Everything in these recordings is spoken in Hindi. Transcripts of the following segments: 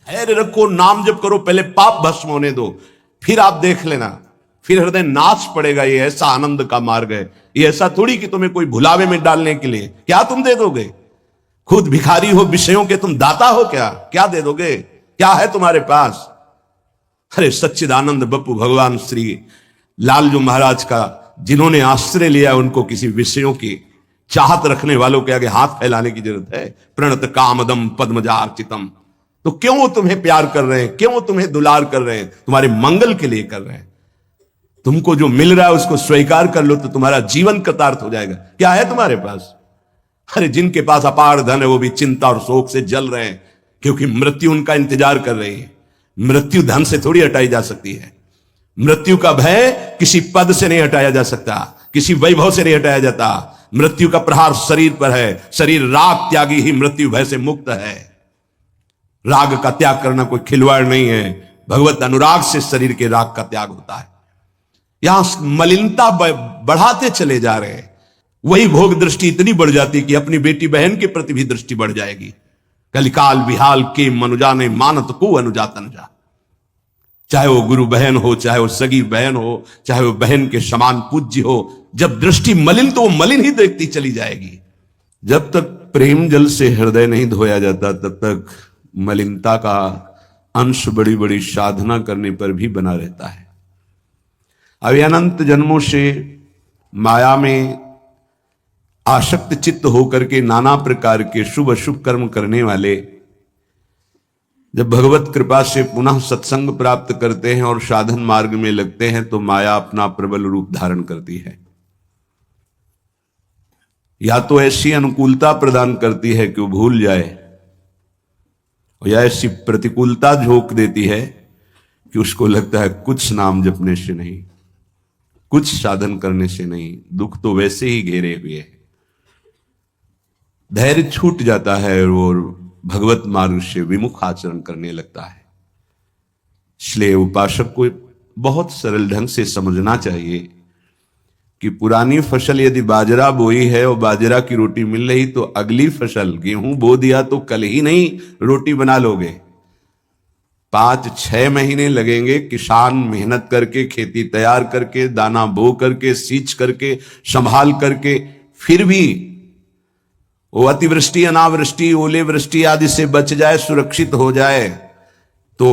धैर्य रखो, नाम जप करो, पहले पाप भस्म होने दो, फिर आप देख लेना, फिर हृदय नाच पड़ेगा। ये ऐसा आनंद का मार्ग है। ये ऐसा थोड़ी कि तुम्हें कोई भुलावे में डालने के लिए क्या तुम दे दोगे। खुद भिखारी हो विषयों के, तुम दाता हो क्या दे दोगे, क्या है तुम्हारे पास। अरे सच्चिदानंद बप्पू भगवान श्री लालजू महाराज का जिन्होंने आश्रय लिया, उनको किसी विषयों की चाहत रखने वालों के आगे हाथ फैलाने की जरूरत है। प्रणत कामदम पद्मजार्चितम, तो क्यों वो तुम्हें प्यार कर रहे हैं, क्यों तुम्हें दुलार कर रहे हैं, तुम्हारे मंगल के लिए कर रहे हैं। तुमको जो मिल रहा है उसको स्वीकार कर लो तो तुम्हारा जीवन कृतार्थ हो जाएगा। क्या है तुम्हारे पास। अरे जिनके पास अपार धन है वो भी चिंता और शोक से जल रहे हैं, क्योंकि मृत्यु उनका इंतजार कर रही है। मृत्यु धन से थोड़ी हटाई जा सकती है। मृत्यु का भय किसी पद से नहीं हटाया जा सकता, किसी वैभव से नहीं हटाया जाता। मृत्यु का प्रहार शरीर पर है। शरीर राग त्यागी ही मृत्यु भय से मुक्त है। राग का त्याग करना कोई खिलवाड़ नहीं है। भगवत अनुराग से शरीर के राग का त्याग होता है। यहां मलिनता बढ़ाते चले जा रहे हैं। वही भोग दृष्टि इतनी बढ़ जाती कि अपनी बेटी बहन के प्रति भी दृष्टि बढ़ जाएगी। कलिकाल विहाल के मनुजा ने मानत को अनुजातन जा। चाहे वो गुरु बहन हो, चाहे वो सगी बहन हो, चाहे वो बहन के समान पूज्य हो, जब दृष्टि मलिन तो वो मलिन ही देखती चली जाएगी। जब तक प्रेम जल से हृदय नहीं धोया जाता तब तक मलिनता का अंश बड़ी बड़ी साधना करने पर भी बना रहता है। अभी अनंत जन्मों से माया में आसक्त चित्त होकर के नाना प्रकार के शुभ अशुभ कर्म करने वाले जब भगवत कृपा से पुनः सत्संग प्राप्त करते हैं और साधन मार्ग में लगते हैं तो माया अपना प्रबल रूप धारण करती है। या तो ऐसी अनुकूलता प्रदान करती है कि वो भूल जाए, या ऐसी प्रतिकूलता झोंक देती है कि उसको लगता है कुछ नाम जपने से नहीं, कुछ साधन करने से नहीं, दुख तो वैसे ही घेरे हुए है। धैर्य छूट जाता है और भगवत मार्ग से विमुख आचरण करने लगता है। इसलिए उपासक को बहुत सरल ढंग से समझना चाहिए कि पुरानी फसल यदि बाजरा बोई है और बाजरा की रोटी मिल रही तो अगली फसल गेहूं बो दिया तो कल ही नहीं रोटी बना लोगे। 5-6 महीने लगेंगे किसान मेहनत करके, खेती तैयार करके, दाना बो करके, सींच करके, संभाल करके, फिर भी वो अतिवृष्टि, अनावृष्टि, ओले वृष्टि आदि से बच जाए, सुरक्षित हो जाए, तो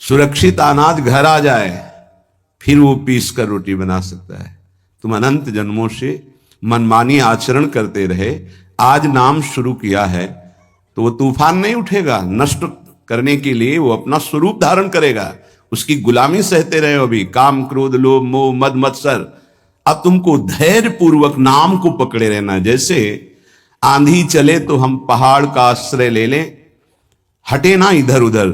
सुरक्षित अनाज घर आ जाए, फिर वो पीस कर रोटी बना सकता है। तुम अनंत जन्मों से मनमानी आचरण करते रहे, आज नाम शुरू किया है तो वो तूफान नहीं उठेगा। नष्ट करने के लिए वो अपना स्वरूप धारण करेगा। उसकी गुलामी सहते रहे अभी, काम क्रोध लोभ मोह मद मत्सर। अब तुमको धैर्य पूर्वक नाम को पकड़े रहना। जैसे आंधी चले तो हम पहाड़ का आश्रय ले लें, हटे ना इधर उधर,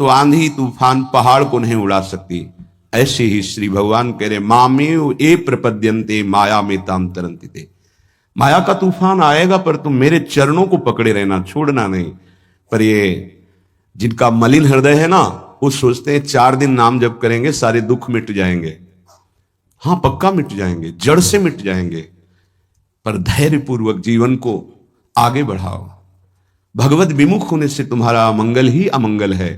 तो आंधी तूफान पहाड़ को नहीं उड़ा सकती। ऐसे ही श्री भगवान कह रहे मामेव ए प्रपद्यन्ते माया में ताम तरंति। माया का तूफान आएगा पर तुम मेरे चरणों को पकड़े रहना, छोड़ना नहीं। पर ये जिनका मलिन हृदय है ना, वो सोचते हैं 4 दिन नाम जप करेंगे सारे दुख मिट जाएंगे। हाँ पक्का मिट जाएंगे, जड़ से मिट जाएंगे। पर धैर्य पूर्वक जीवन को आगे बढ़ाओ। भगवत विमुख होने से तुम्हारा अमंगल ही अमंगल है,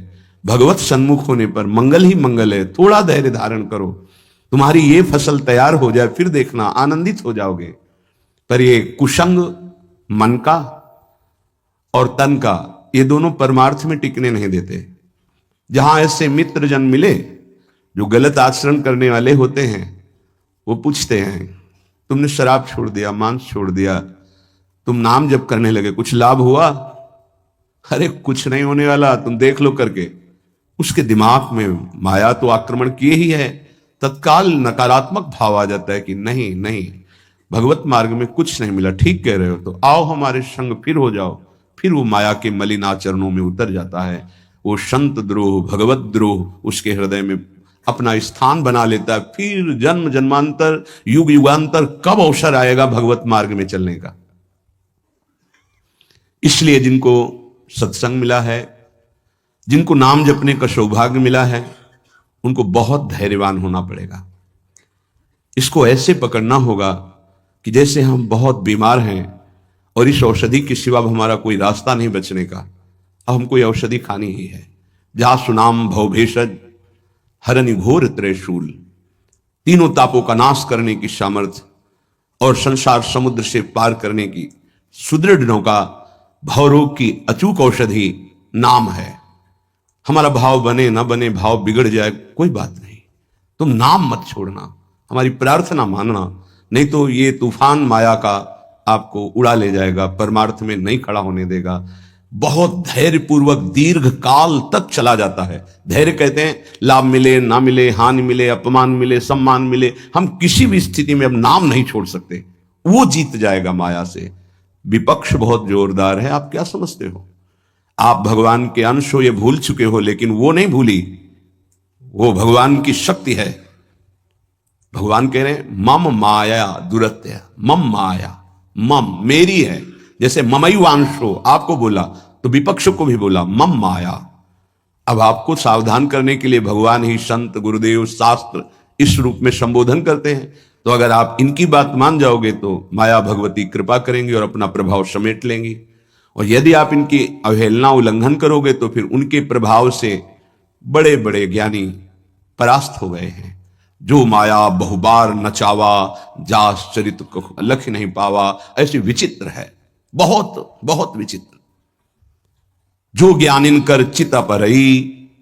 भगवत सन्मुख होने पर मंगल ही मंगल है। थोड़ा धैर्य धारण करो, तुम्हारी ये फसल तैयार हो जाए, फिर देखना आनंदित हो जाओगे। पर ये कुसंग मन का और तन का, ये दोनों परमार्थ में टिकने नहीं देते। जहां ऐसे मित्र जन मिले जो गलत आचरण करने वाले होते हैं, वो पूछते हैं तुमने शराब छोड़ दिया, मांस छोड़ दिया, तुम नाम जप करने लगे, कुछ लाभ हुआ? अरे कुछ नहीं होने वाला, तुम देख लो करके। उसके दिमाग में माया तो आक्रमण किए ही है। तत्काल नकारात्मक भाव आ जाता है कि नहीं नहीं, भगवत मार्ग में कुछ नहीं मिला, ठीक कह रहे हो, तो आओ हमारे संग फिर हो जाओ। फिर वो माया के मलिन आचरणों में उतर जाता है। वो संत द्रोह, भगवत द्रोह उसके हृदय में अपना स्थान बना लेता है। फिर जन्म जन्मांतर, युग युगांतर कब अवसर आएगा भगवत मार्ग में चलने का। इसलिए जिनको सत्संग मिला है, जिनको नाम जपने का सौभाग्य मिला है, उनको बहुत धैर्यवान होना पड़ेगा। इसको ऐसे पकड़ना होगा कि जैसे हम बहुत बीमार हैं और इस औषधि के सिवा हमारा कोई रास्ता नहीं बचने का। अब हमको ये औषधि खानी ही है। जा सुनाम भवभेषज हरनि घोर त्रिशूल, तीनों तापों का नाश करने की सामर्थ्य और संसार समुद्र से पार करने की सुदृढ़ नौका, भवरोग की अचूक औषधि नाम है। हमारा भाव बने ना बने, भाव बिगड़ जाए, कोई बात नहीं, तुम नाम मत छोड़ना, हमारी प्रार्थना मानना, नहीं तो ये तूफान माया का आपको उड़ा ले जाएगा, परमार्थ में नहीं खड़ा होने देगा। बहुत धैर्यपूर्वक दीर्घ काल तक चला जाता है। धैर्य कहते हैं लाभ मिले ना मिले, हानि मिले, अपमान मिले, सम्मान मिले, हम किसी भी स्थिति में अब नाम नहीं छोड़ सकते, वो जीत जाएगा माया से। विपक्ष बहुत जोरदार है, आप क्या समझते हो? आप भगवान के अंश हो, ये भूल चुके हो, लेकिन वो नहीं भूली, वो भगवान की शक्ति है। भगवान कह रहे हैं मम माया दुरत्य, मम माया, मम मेरी है। जैसे ममैवांशो आपको बोला तो विपक्ष को भी बोला मम माया। अब आपको सावधान करने के लिए भगवान ही संत, गुरुदेव, शास्त्र इस रूप में संबोधन करते हैं। तो अगर आप इनकी बात मान जाओगे तो माया भगवती कृपा करेंगी और अपना प्रभाव समेट लेंगी, और यदि आप इनकी अवहेलना, उल्लंघन करोगे तो फिर उनके प्रभाव से बड़े बड़े ज्ञानी परास्त हो गए हैं। जो माया बहुबार नचावा, जास चरित को लख नहीं पावा, ऐसी विचित्र है, बहुत बहुत विचित्र। जो ज्ञानिन कर चिता परई,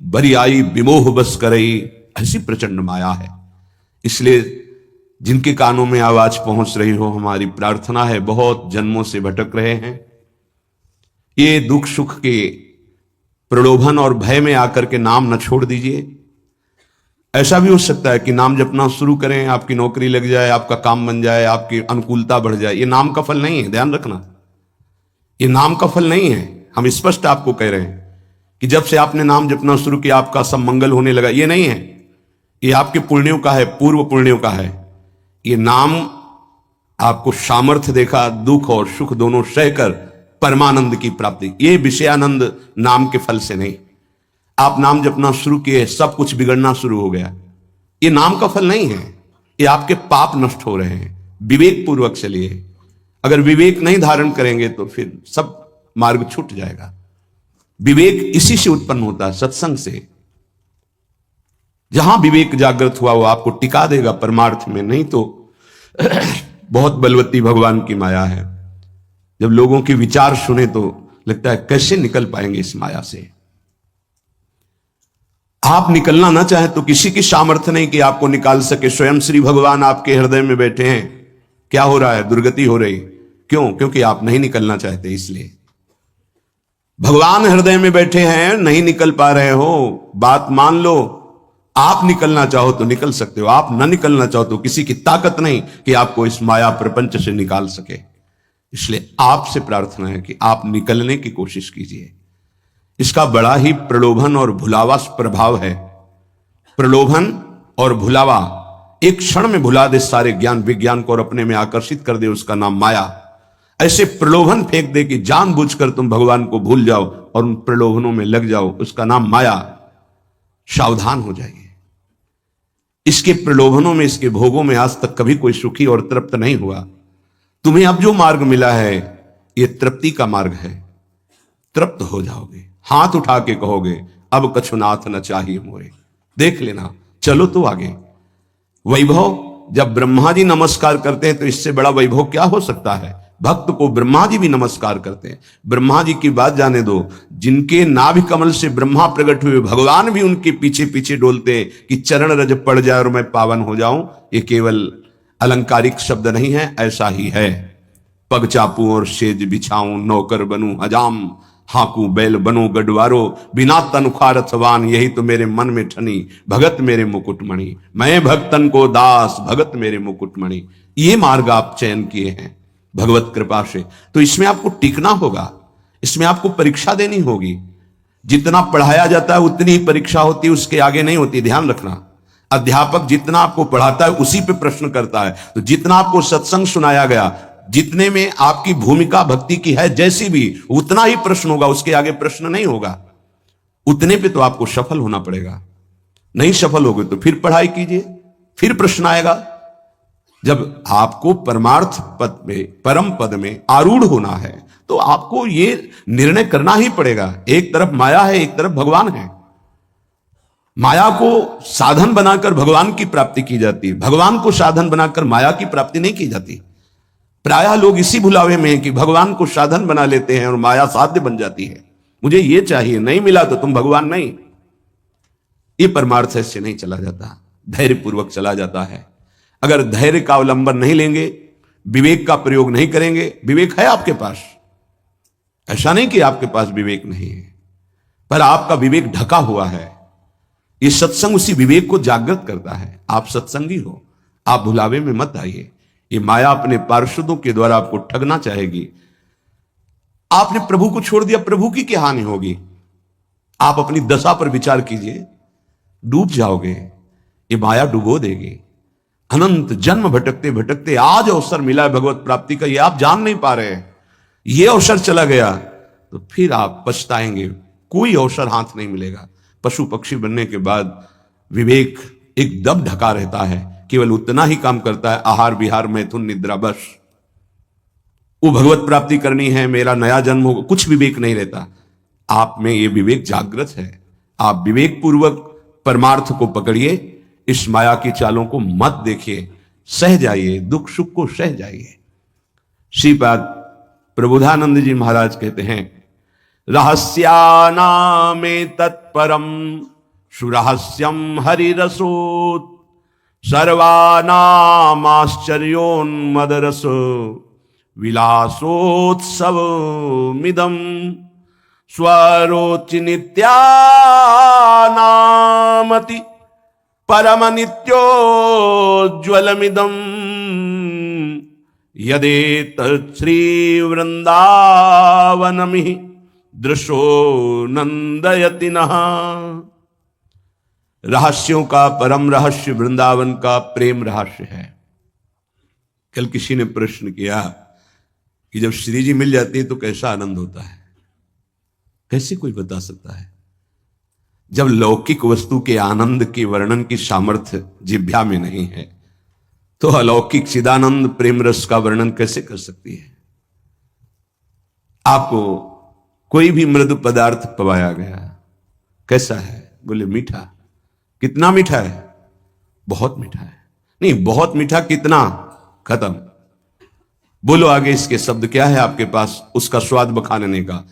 बरियाई विमोह बस करई, ऐसी प्रचंड माया है। इसलिए जिनके कानों में आवाज पहुंच रही हो, हमारी प्रार्थना है, बहुत जन्मों से भटक रहे हैं, ये दुख सुख के प्रलोभन और भय में आकर के नाम न छोड़ दीजिए। ऐसा भी हो सकता है कि नाम जपना शुरू करें, आपकी नौकरी लग जाए, आपका काम बन जाए, आपकी अनुकूलता बढ़ जाए। ये नाम का फल नहीं है, ध्यान रखना, ये नाम का फल नहीं है। हम स्पष्ट आपको कह रहे हैं कि जब से आपने नाम जपना शुरू किया आपका सब मंगल होने लगा, ये नहीं है। ये आपके पुण्यों का है, पूर्व पुण्यों का है। ये नाम आपको सामर्थ्य देखा, दुख और सुख दोनों सहकर परमानंद की प्राप्ति, ये विषयानंद नाम के फल से नहीं। आप नाम जपना शुरू किए, सब कुछ बिगड़ना शुरू हो गया, ये नाम का फल नहीं है, ये आपके पाप नष्ट हो रहे हैं। विवेक पूर्वक चलिए, अगर विवेक नहीं धारण करेंगे तो फिर सब मार्ग छूट जाएगा। विवेक इसी से उत्पन्न होता है, सत्संग से। जहां विवेक जागृत हुआ वो आपको टिका देगा परमार्थ में, नहीं तो बहुत बलवती भगवान की माया है। जब लोगों के विचार सुने तो लगता है कैसे निकल पाएंगे इस माया से। आप निकलना ना चाहे तो किसी की सामर्थ्य नहीं कि आपको निकाल सके। स्वयं श्री भगवान आपके हृदय में बैठे हैं। क्या हो रहा है? दुर्गति हो रही। क्यों? क्योंकि आप नहीं निकलना चाहते, इसलिए। भगवान हृदय में बैठे हैं, नहीं निकल पा रहे हो, बात मान लो। आप निकलना चाहो तो निकल सकते हो, आप न निकलना चाहो तो किसी की ताकत नहीं कि आपको इस माया प्रपंच से निकाल सके। इसलिए आपसे प्रार्थना है कि आप निकलने की कोशिश कीजिए। इसका बड़ा ही प्रलोभन और भुलावा प्रभाव है। प्रलोभन और भुलावा एक क्षण में भुला दे सारे ज्ञान विज्ञान को और अपने में आकर्षित कर दे, उसका नाम माया। ऐसे प्रलोभन फेंक दे कि जानबूझकर तुम भगवान को भूल जाओ और उन प्रलोभनों में लग जाओ, उसका नाम माया। सावधान हो जाइए। इसके प्रलोभनों में, इसके भोगों में आज तक कभी कोई सुखी और तृप्त नहीं हुआ। तुम्हें अब जो मार्ग मिला है यह तृप्ति का मार्ग है। तृप्त हो जाओगे, हाथ उठा के कहोगे अब कछुनाथ न चाहिए मोरे। देख लेना, चलो तो आगे। वैभव, जब ब्रह्मा जी नमस्कार करते हैं तो इससे बड़ा वैभव क्या हो सकता है? भक्त को ब्रह्मा जी भी नमस्कार करते हैं। ब्रह्मा जी की बात जाने दो, जिनके नाभि कमल से ब्रह्मा प्रकट हुए, भगवान भी उनके पीछे पीछे डोलते कि चरण रज पड़ जाए और मैं पावन हो जाऊं। ये केवल अलंकारिक शब्द नहीं है, ऐसा ही है। पग चापू और सेज बिछाऊं, नौकर बनूं हजाम, हाकू बैल बनो गडवारो, बिना तनुखा रथवान, यही तो मेरे मन में ठनी, भगत मेरे मुकुटमणि। मैं भक्तन को दास, भगत मेरे मुकुटमणि। ये मार्ग आप चयन किए हैं भगवत कृपा से, तो इसमें आपको टिकना होगा, इसमें आपको परीक्षा देनी होगी। जितना पढ़ाया जाता है उतनी ही परीक्षा होती है, उसके आगे नहीं होती, ध्यान रखना। अध्यापक जितना आपको पढ़ाता है उसी पे प्रश्न करता है। तो जितना आपको सत्संग सुनाया गया, जितने में आपकी भूमिका भक्ति की है जैसी भी, उतना ही प्रश्न होगा, उसके आगे प्रश्न नहीं होगा। उतने पे तो आपको सफल होना पड़ेगा। नहीं सफल होगे तो फिर पढ़ाई कीजिए, फिर प्रश्न आएगा। जब आपको परमार्थ पद में, परम पद में आरूढ़ होना है तो आपको ये निर्णय करना ही पड़ेगा। एक तरफ माया है, एक तरफ भगवान है। माया को साधन बनाकर भगवान की प्राप्ति की जाती है, भगवान को साधन बनाकर माया की प्राप्ति नहीं की जाती। प्रायः लोग इसी भुलावे में हैं कि भगवान को साधन बना लेते हैं और माया साध्य बन जाती है। मुझे ये चाहिए, नहीं मिला तो तुम भगवान नहीं। ये परमार्थ ऐसे नहीं चला जाता, धैर्य पूर्वक चला जाता है। अगर धैर्य का अवलंबन नहीं लेंगे, विवेक का प्रयोग नहीं करेंगे, विवेक है आपके पास, ऐसा नहीं कि आपके पास विवेक नहीं है, पर आपका विवेक ढका हुआ है। ये सत्संग उसी विवेक को जागृत करता है। आप सत्संगी हो, आप भुलावे में मत आइए। ये माया अपने पार्षदों के द्वारा आपको ठगना चाहेगी। आपने प्रभु को छोड़ दिया, प्रभु की क्या हानि होगी? आप अपनी दशा पर विचार कीजिए, डूब जाओगे। ये माया डुबो देगी। अनंत जन्म भटकते भटकते आज अवसर मिला है भगवत प्राप्ति का, ये आप जान नहीं पा रहे हैं। ये अवसर चला गया तो फिर आप पछताएंगे, कोई अवसर हाथ नहीं मिलेगा। पशु पक्षी बनने के बाद विवेक एकदम ढका रहता है, केवल उतना ही काम करता है, आहार विहार मैथुन निद्रा, बस। वो भगवत प्राप्ति करनी है, मेरा नया जन्म होगा, कुछ विवेक नहीं रहता। आप में ये विवेक जागृत है। आप विवेक पूर्वक परमार्थ को पकड़िए, इस माया की चालों को मत देखिए, सह जाइए, दुख सुख को सह जाइए। श्रीपाद प्रबोधानंद जी महाराज कहते हैं, रहस्यानामे तत्परम सुरहस्यम हरिरसोत सर्वानामाश्चर्योन्मदरस विलासोत्सवमिदं स्वरोचि नित्यानामति परम नित्योज्ज्वलमिदं यदेतत् श्री वृंदावनमिहि दृशो नंदयति नः। रहस्यों का परम रहस्य वृंदावन का प्रेम रहस्य है। कल किसी ने प्रश्न किया कि जब श्री जी मिल जाती है तो कैसा आनंद होता है? कैसे कोई बता सकता है? जब लौकिक वस्तु के आनंद के वर्णन की सामर्थ्य जिह्वा में नहीं है तो अलौकिक चिदानंद प्रेम रस का वर्णन कैसे कर सकती है? आपको कोई भी मृदु पदार्थ पवाया गया, कैसा है? बोले मीठा। कितना मीठा है? बहुत मीठा है। नहीं, बहुत मीठा कितना? खत्म। बोलो आगे इसके शब्द क्या है आपके पास उसका स्वाद बखानने का?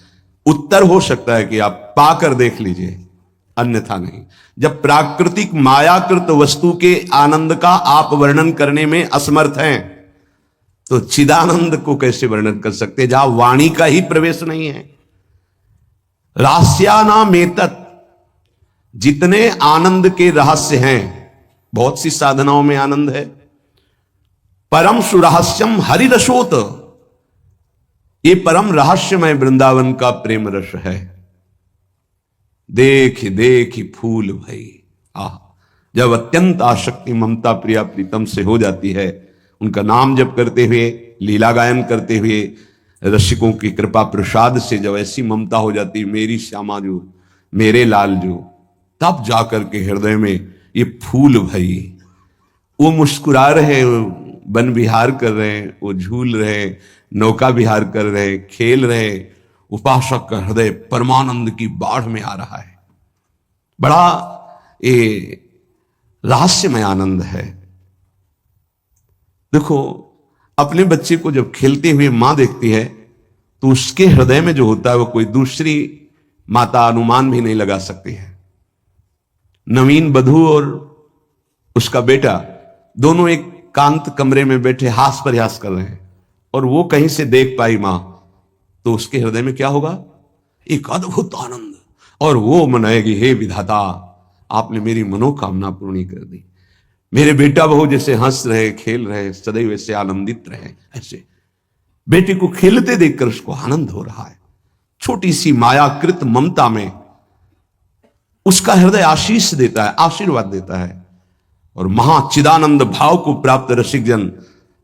उत्तर हो सकता है कि आप पाकर देख लीजिए, अन्यथा नहीं। जब प्राकृतिक मायाकृत वस्तु के आनंद का आप वर्णन करने में असमर्थ हैं तो चिदानंद को कैसे वर्णन कर सकते जहां वाणी का ही प्रवेश नहीं है? रहस्यानामेतत्, जितने आनंद के रहस्य हैं, बहुत सी साधनाओं में आनंद है। परम सुरहस्यम हरिरसोत, ये परम रहस्यमय वृंदावन का प्रेम रस है। देख देख फूल भई। आह, जब अत्यंत आसक्ति ममता प्रिया प्रीतम से हो जाती है, उनका नाम जप करते हुए, लीला गायन करते हुए, रसिकों की कृपा प्रसाद से जब ऐसी ममता हो जाती, मेरी श्यामा जो, मेरे लाल जो, तब जाकर के हृदय में ये फूल भई। वो मुस्कुरा रहे, वन विहार कर रहे हैं, वो झूल रहे, नौका विहार कर रहे, खेल रहे, उपासक का हृदय परमानंद की बाढ़ में आ रहा है। बड़ा ये रहस्यमय आनंद है। देखो, अपने बच्चे को जब खेलते हुए मां देखती है तो उसके हृदय में जो होता है वो कोई दूसरी माता अनुमान भी नहीं लगा सकती है। नवीन बधू और उसका बेटा दोनों एक कांत कमरे में बैठे हास प्रयास कर रहे हैं और वो कहीं से देख पाई मां तो उसके हृदय में क्या होगा? एक अद्भुत आनंद। और वो मनाएगी, हे विधाता, आपने मेरी मनोकामना पूर्ण कर दी। मेरे बेटा बहू जैसे हंस रहे, खेल रहे, सदैव ऐसे आनंदित रहे। ऐसे बेटे को खेलते देखकर उसको आनंद हो रहा है। छोटी सी मायाकृत ममता में उसका हृदय आशीष देता है, आशीर्वाद देता है। और महाचिदानंद भाव को प्राप्त रसिक जन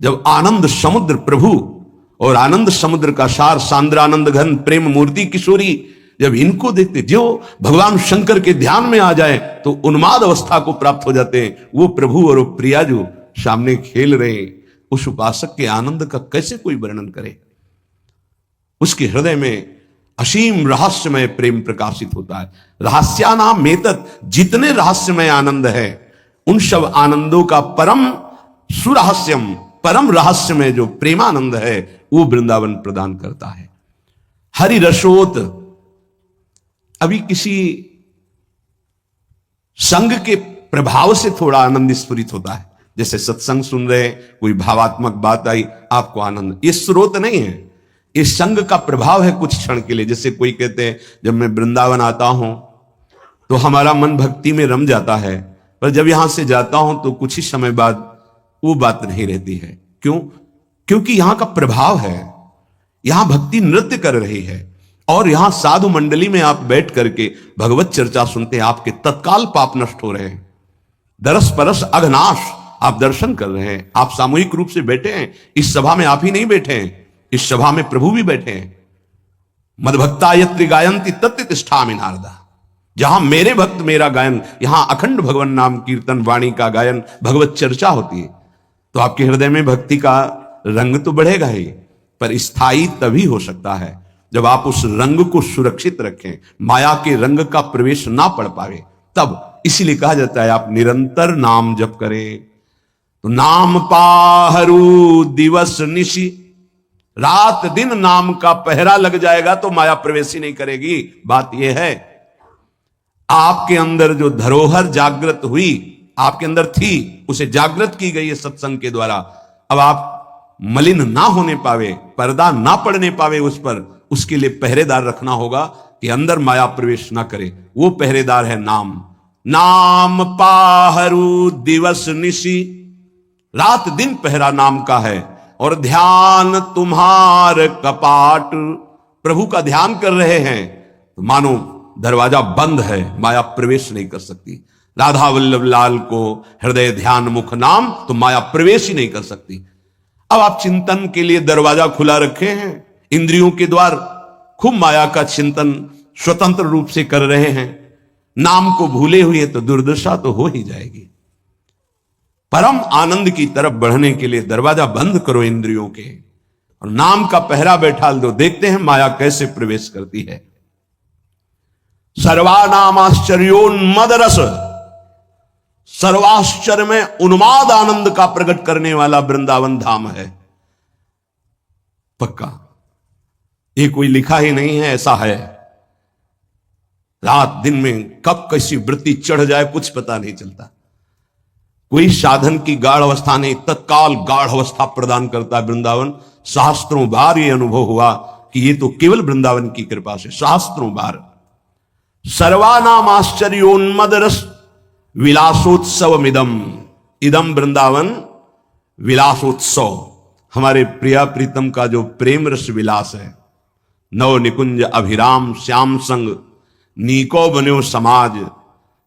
जब आनंद समुद्र प्रभु और आनंद समुद्र का सार सांद्रानंद घन प्रेम मूर्ति किशोरी जब इनको देखते, जो भगवान शंकर के ध्यान में आ जाए तो उन्माद अवस्था को प्राप्त हो जाते हैं। वो प्रभु और वो प्रिया जो सामने खेल रहे हैं, उस उपासक के आनंद का कैसे कोई वर्णन करे। उसके हृदय में असीम रहस्यमय प्रेम प्रकाशित होता है। रहस्यानाम एतत्, जितने रहस्यमय आनंद है उन सब आनंदों का परम सुरहस्यम, परम रहस्यमय जो प्रेमानंद है वो वृंदावन प्रदान करता है। हरि रसोत, अभी किसी संग के प्रभाव से थोड़ा आनंद स्फुरित होता है, जैसे सत्संग सुन रहे, कोई भावात्मक बात आई, आपको आनंद, ये स्रोत नहीं है, ये संग का प्रभाव है कुछ क्षण के लिए। जैसे कोई कहते हैं जब मैं वृंदावन आता हूं तो हमारा मन भक्ति में रम जाता है, पर जब यहां से जाता हूं तो कुछ ही समय बाद वो बात नहीं रहती है। क्यों? क्योंकि यहां का प्रभाव है, यहां भक्ति नृत्य कर रही है, और यहां साधु मंडली में आप बैठ करके भगवत चर्चा सुनते हैं, आपके तत्काल पाप नष्ट हो रहे हैं, दरस परस अघनाश, आप दर्शन कर रहे हैं। आप सामूहिक रूप से बैठे हैं, इस सभा में आप ही नहीं बैठे हैं, इस सभा में प्रभु भी बैठे हैं। मदभक्ता यत्र गायन्ति तत्र तिष्ठामि नारदा, जहां मेरे भक्त मेरा गायन, यहां अखंड भगवान नाम कीर्तन वाणी का गायन, भगवत चर्चा होती है, तो आपके हृदय में भक्ति का रंग तो बढ़ेगा ही, पर स्थायी तभी हो सकता है जब आप उस रंग को सुरक्षित रखें, माया के रंग का प्रवेश ना पड़ पाए तब। इसीलिए कहा जाता है आप निरंतर नाम जप करें तो नाम पाहरू दिवस निशि, रात दिन नाम का पहरा लग जाएगा तो माया प्रवेश ही नहीं करेगी। बात यह है आपके अंदर जो धरोहर जागृत हुई, आपके अंदर थी, उसे जागृत की गई है सत्संग के द्वारा। अब आप मलिन ना होने पावे, पर्दा ना पड़ने पावे उस पर, उसके लिए पहरेदार रखना होगा कि अंदर माया प्रवेश ना करे। वो पहरेदार है नाम। नाम पाहरू दिवस निशि, रात दिन पहरा नाम का है। और ध्यान तुम्हार कपाट, प्रभु का ध्यान कर रहे हैं तो मानो दरवाजा बंद है, माया प्रवेश नहीं कर सकती। राधा वल्लभ लाल को हृदय ध्यान मुख नाम, तो माया प्रवेश ही नहीं कर सकती। अब आप चिंतन के लिए दरवाजा खुला रखे हैं, इंद्रियों के द्वार, खूब माया का चिंतन स्वतंत्र रूप से कर रहे हैं, नाम को भूले हुए तो दुर्दशा तो हो ही जाएगी। परम आनंद की तरफ बढ़ने के लिए दरवाजा बंद करो इंद्रियों के, और नाम का पहरा बैठा दो। देखते हैं माया कैसे प्रवेश करती है। सर्वानामाश्चर्योन्मद रस, सर्वाश्चर्य में उन्माद आनंद का प्रकट करने वाला वृंदावन धाम है। पक्का, ये कोई लिखा ही नहीं है, ऐसा है। रात दिन में कब कैसी वृत्ति चढ़ जाए कुछ पता नहीं चलता। कोई साधन की गाढ़ अवस्था नहीं, तत्काल गाढ़ अवस्था प्रदान करता है वृंदावन। शास्त्रों बार ये अनुभव हुआ कि ये तो केवल वृंदावन की कृपा से, शास्त्रों बार। सर्वानाम आश्चर्योन्मद रस विलासोत्सवमिदम, इदम वृंदावन विलासोत्सव। हमारे प्रिया प्रीतम का जो प्रेम रस विलास है, नव निकुंज अभिराम श्याम संग नीको बन्यो समाज,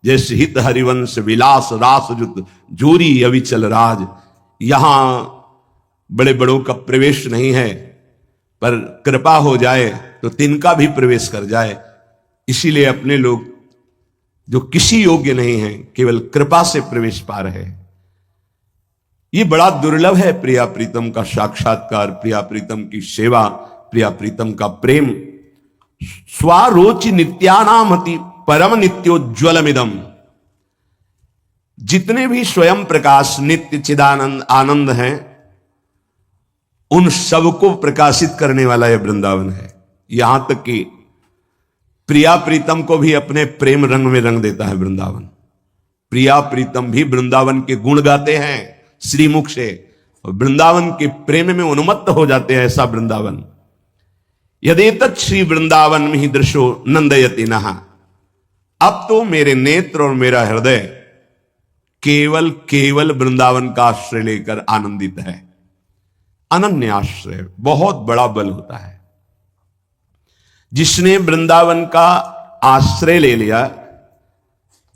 जैसे हित हरिवंश विलास रास जुत जोरी अविचल राज। यहां बड़े बड़ों का प्रवेश नहीं है, पर कृपा हो जाए तो तिनका भी प्रवेश कर जाए। इसीलिए अपने लोग जो किसी योग्य नहीं है, केवल कृपा से प्रवेश पा रहे हैं। ये बड़ा दुर्लभ है प्रिया प्रीतम का साक्षात्कार, प्रिया प्रीतम की सेवा, प्रिया प्रीतम का प्रेम। स्वारोचि नित्यानामति परम नित्योज्वलमिदम, जितने भी स्वयं प्रकाश नित्य चिदानंद आनंद हैं, उन सबको प्रकाशित करने वाला यह वृंदावन है। यहां तक कि प्रिया प्रीतम को भी अपने प्रेम रंग में रंग देता है वृंदावन। प्रिया प्रीतम भी वृंदावन के गुण गाते हैं श्रीमुख से, और वृंदावन के प्रेम में उन्मत्त हो जाते हैं। ऐसा वृंदावन, यदेतत् श्री वृंदावन में ही दृशो नंदयति नहा। अब तो मेरे नेत्र और मेरा हृदय केवल केवल वृंदावन का आश्रय लेकर आनंदित है। अनन्य आश्रय बहुत बड़ा बल होता है। जिसने वृंदावन का आश्रय ले लिया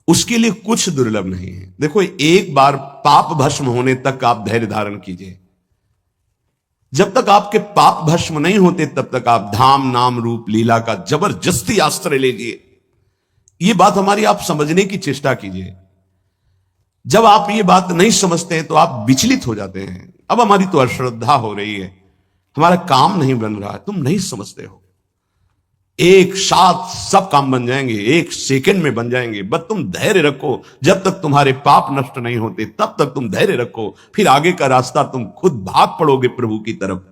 उसके लिए कुछ दुर्लभ नहीं है। देखो, एक बार पाप भस्म होने तक आप धैर्य धारण कीजिए। जब तक आपके पाप भस्म नहीं होते तब तक आप धाम नाम रूप लीला का जबरदस्ती आश्रय लीजिए। यह बात हमारी आप समझने की चेष्टा कीजिए। जब आप ये बात नहीं समझते हैं तो आप विचलित हो जाते हैं। अब हमारी तो अश्रद्धा हो रही है, हमारा काम नहीं बन रहा है, तुम नहीं समझते हो। एक साथ सब काम बन जाएंगे, एक सेकंड में बन जाएंगे, बस तुम धैर्य रखो। जब तक तुम्हारे पाप नष्ट नहीं होते तब तक तुम धैर्य रखो, फिर आगे का रास्ता तुम खुद भाग पड़ोगे प्रभु की तरफ।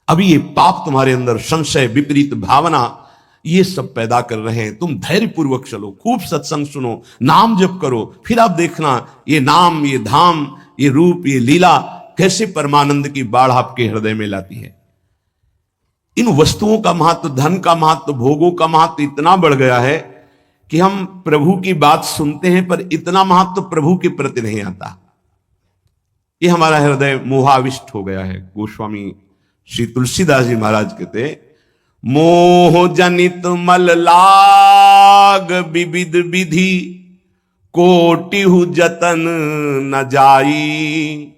अभी ये पाप तुम्हारे अंदर संशय, विपरीत भावना, ये सब पैदा कर रहे हैं। तुम धैर्य पूर्वक चलो, खूब सत्संग सुनो, नाम जप करो, फिर आप देखना ये नाम, ये धाम, ये रूप, ये लीला कैसे परमानंद की बाढ़ आपके हृदय में लाती है। इन वस्तुओं का महत्व, धन का महत्व, भोगों का महत्व इतना बढ़ गया है कि हम प्रभु की बात सुनते हैं पर इतना महत्व प्रभु के प्रति नहीं आता। ये हमारा हृदय मोहाविष्ट हो गया है। गोस्वामी श्री तुलसीदास जी महाराज कहते, मोह जनित मल लाग विविध विधि, कोटिहु जतन न जाई,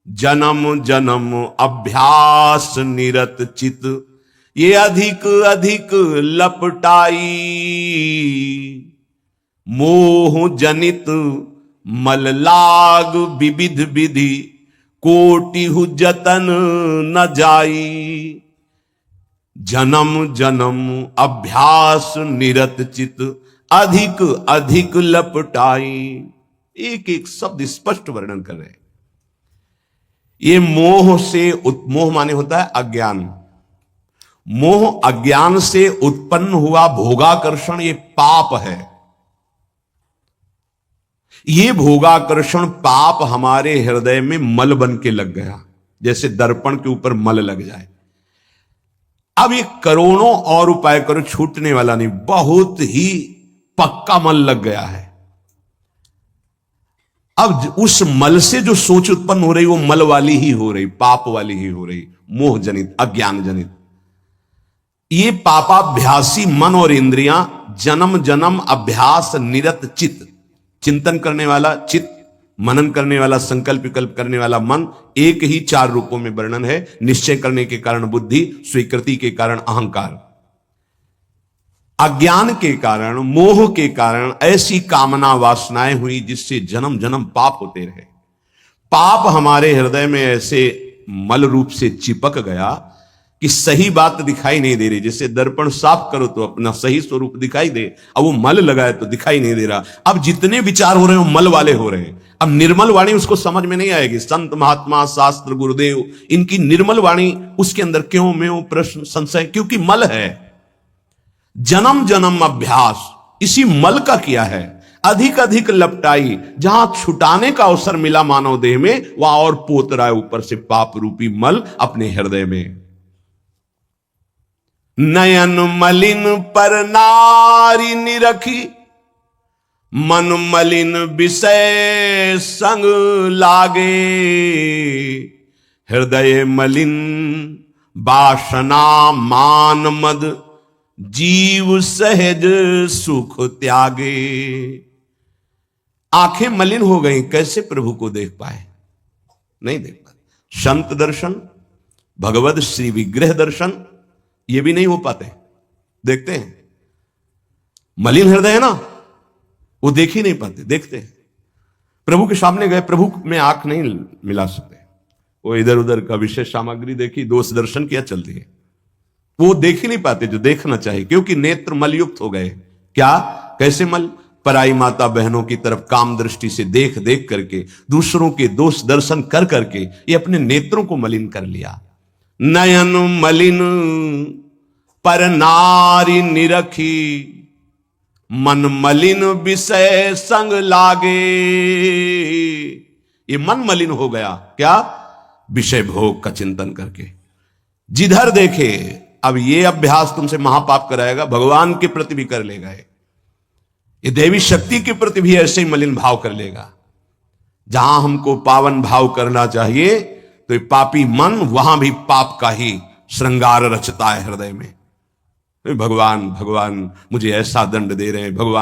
जन्म जन्म अभ्यास निरत चित, ये अधिक अधिक लपटाई। मोह जनित मल लाग विविध विधि, कोटिहु जतन न जाई, जन्म जन्म अभ्यास निरत चित, अधिक अधिक लपटाई। एक एक शब्द स्पष्ट वर्णन कर रहे हैं। ये मोह से, मोह माने होता है अज्ञान। मोह अज्ञान से उत्पन्न हुआ भोगाकर्षण ये पाप है। ये भोगाकर्षण पाप हमारे हृदय में मल बन के लग गया, जैसे दर्पण के ऊपर मल लग जाए। अब ये करोड़ों और उपाय करो, छूटने वाला नहीं, बहुत ही पक्का मल लग गया है। अब उस मल से जो सोच उत्पन्न हो रही वो मल वाली ही हो रही, पाप वाली ही हो रही, मोह जनित, अज्ञान जनित। ये पापाभ्यासी मन और इंद्रियां जन्म जन्म अभ्यास निरत चित्त, चिंतन करने वाला चित्त, मनन करने वाला, संकल्प विकल्प करने वाला मन, एक ही चार रूपों में वर्णन है। निश्चय करने के कारण बुद्धि, स्वीकृति के कारण अहंकार, अज्ञान के कारण, मोह के कारण ऐसी कामना वासनाएं हुई जिससे जन्म जन्म पाप होते रहे। पाप हमारे हृदय में ऐसे मल रूप से चिपक गया कि सही बात दिखाई नहीं दे रही। जैसे दर्पण साफ करो तो अपना सही स्वरूप दिखाई दे, अब वो मल लगाए तो दिखाई नहीं दे रहा। अब जितने विचार हो रहे हैं वो मल वाले हो रहे हैं। अब निर्मल वाणी उसको समझ में नहीं आएगी। संत महात्मा शास्त्र गुरुदेव इनकी निर्मल वाणी, उसके अंदर क्यों में प्रश्न संशय, क्योंकि मल है। जन्म जन्म अभ्यास इसी मल का किया है। अधिक अधिक लपटाई, जहां छुटाने का अवसर मिला मानव देह में, वहां और पोत रहा है ऊपर से पाप रूपी मल अपने हृदय में। नयन मलिन पर नारी निरखी, मन मलिन विषय संग लागे, हृदय मलिन वासना मान मद, जीव सहज सुख त्यागे। आंखें मलिन हो गई, कैसे प्रभु को देख पाए? नहीं देख पाए। संत दर्शन, भगवत श्री विग्रह दर्शन, ये भी नहीं हो पाते। देखते हैं मलिन हृदय है ना, वो देख ही नहीं पाते। देखते हैं प्रभु के सामने गए, प्रभु में आंख नहीं मिला सकते। वो इधर उधर का विशेष सामग्री देखी, दोष दर्शन किया, चलती है। वो देख ही नहीं पाते जो देखना चाहिए, क्योंकि नेत्र मलयुक्त हो गए। क्या, कैसे मल? पराई माता बहनों की तरफ काम दृष्टि से देख देख करके, दूसरों के दोष दर्शन कर करके ये अपने नेत्रों को मलिन कर लिया। नयन मलिन पर नारी निरखी, मन मलिन विषय संग लागे। ये मन मलिन हो गया, क्या? विषय भोग का चिंतन करके। जिधर देखे, अब ये अभ्यास तुमसे महापाप कराएगा, भगवान के प्रति भी कर लेगा। ये देवी शक्ति के प्रति भी ऐसे ही मलिन भाव कर लेगा। जहां हमको पावन भाव करना चाहिए तो पापी मन वहां भी पाप का ही श्रृंगार रचता है हृदय में। भगवान भगवान मुझे ऐसा दंड दे रहे हैं, भगवान